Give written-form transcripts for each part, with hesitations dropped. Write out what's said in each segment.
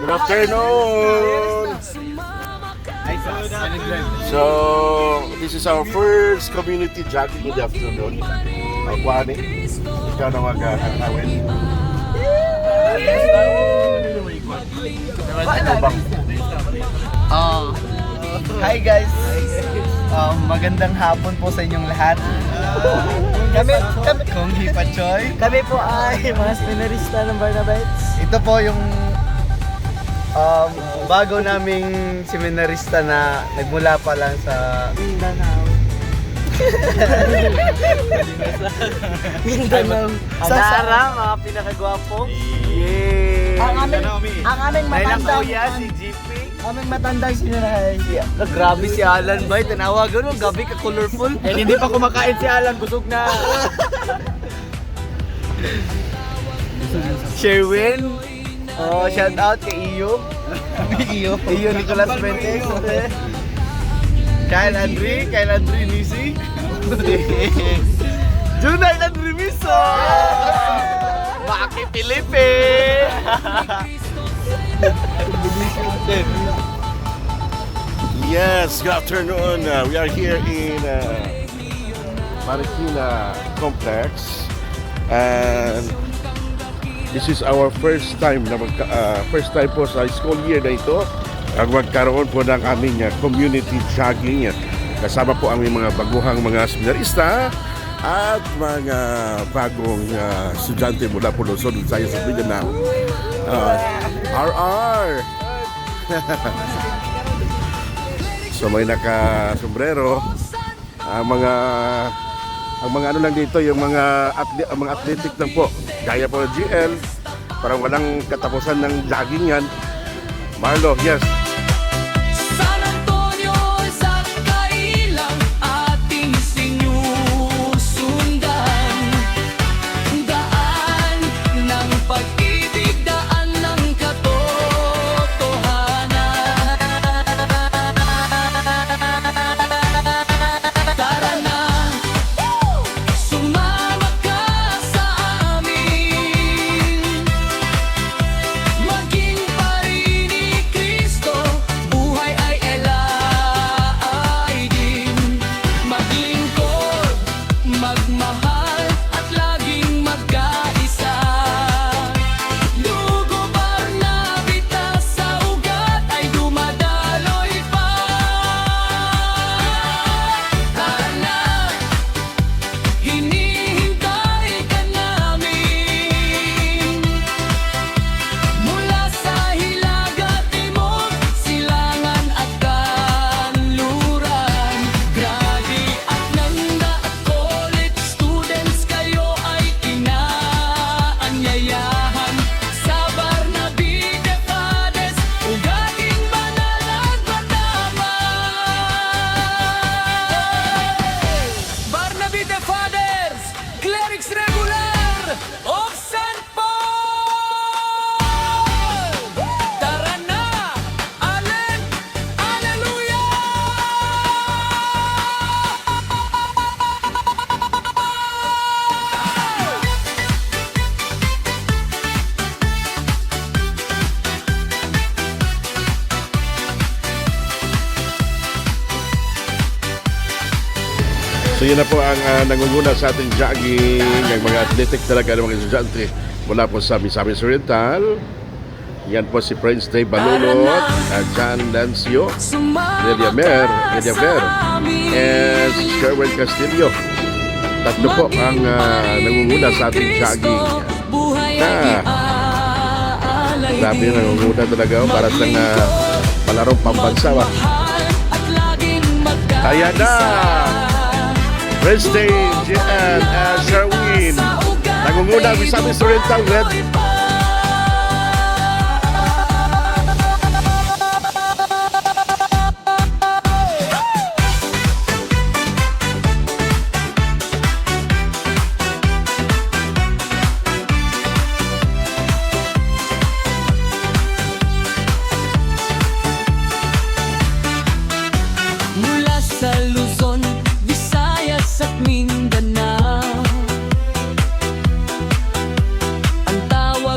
Good afternoon. So, this is our first community jogging in the afternoon. Kwani, ikaw na mag-awin. Hi guys! Magandang hapon po sa inyong lahat. Kami Kong Hipa Choy. Kami po ay mga seminarista ng Barnabites. Ito po yung bago naming seminarista na nagmula pa lang sa Mindanao. Mindanao. Sa Sara, mga pinakagwapo. Yay! Ang aming matandang si GP. aming matandang sinirahay. Grabe si Alan ba? Tanawagan mo, gabi ka colorful. Hindi pa kumakain si Alan, busog na. Sherwin. Oh, shout out kay Iyo. Iyo Nicolas Fuentes. Kyle Andre Nisi. Junay Andre Miso. Maki Felipe. Yes, good afternoon. We are here in Marikina Complex, and this is our first time po sa school year na ito ang magkaroon po ng aming community jogging. Kasama po ang mga baguhang mga seminarista at mga bagong estudyante mula po Luzon, Visayas at Mindanao. RR! So may naka-sombrero. Ang mga ano lang dito, yung mga athletic lang po. Gaya po ng GL. Parang walang katapusan ng jogging yan. Marlo, yes. San Antonio sa kailang ating sinusundan. Daan ng pag-ibig, daan ng katotohanan. Tara na, sumama ka sa amin. Maging pari ni Kristo, buhay ay elay din. Maglingkod, magmahal at laging magkaisa. Dugo Barnabita sa ugat ay dumadaloy pa. Tara na, hinihintay ka namin. Mula sa hilaga, timog, silangan at kanluran. Grade at nanda at college students, kayo ay inaanyayahan. Sa Barnabite Fathers, ugating banal at mataman. Barnabite Fathers, clerics regular of St. Paul. Tara na, Allen, Alleluia! So yun na po ang nangunguna sa ating jogging, ang mga athletic talaga ng mga estudyante mula po sa Misamis Oriental. Yan po si Prince Dave Balulot, John Lancio, Lydia Mer, and Sherwin Castillo. Tatlo po ang nangunguna sa ating jogging. Grabe yung nangunguna talaga para sa palarong pambansa. Ayan na! Prince Dave, Jen, and Sherwin. Nangunguna, Misamis Oriental Red. Mula sa Luzon, Visayas at Mindanao, ang tawag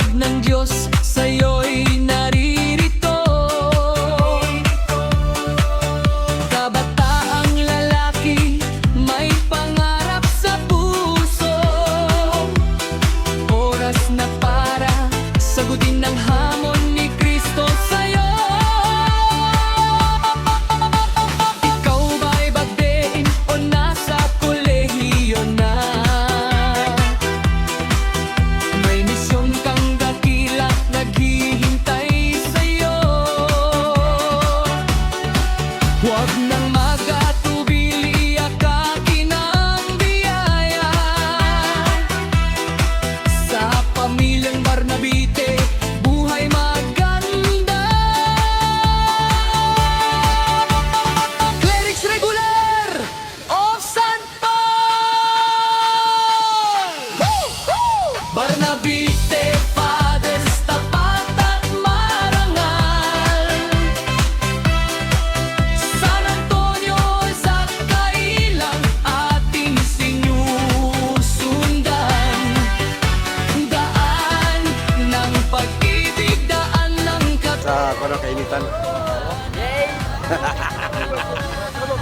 sa kuno kainitan.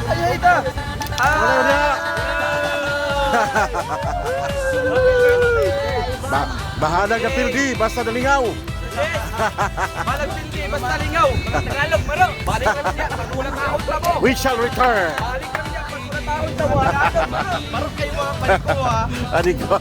Ay, ito! Wala na. Bahala ka pildi, basta nalingaw. Balag pildi, basta lingaw. Mga Tagalog, maro. Balik kami niya, pag-ulang ahon pa mo. We shall return. Balik kami niya, pag-ulang ahon pa mo. Maro kayo mga paliko ha. Adik ko.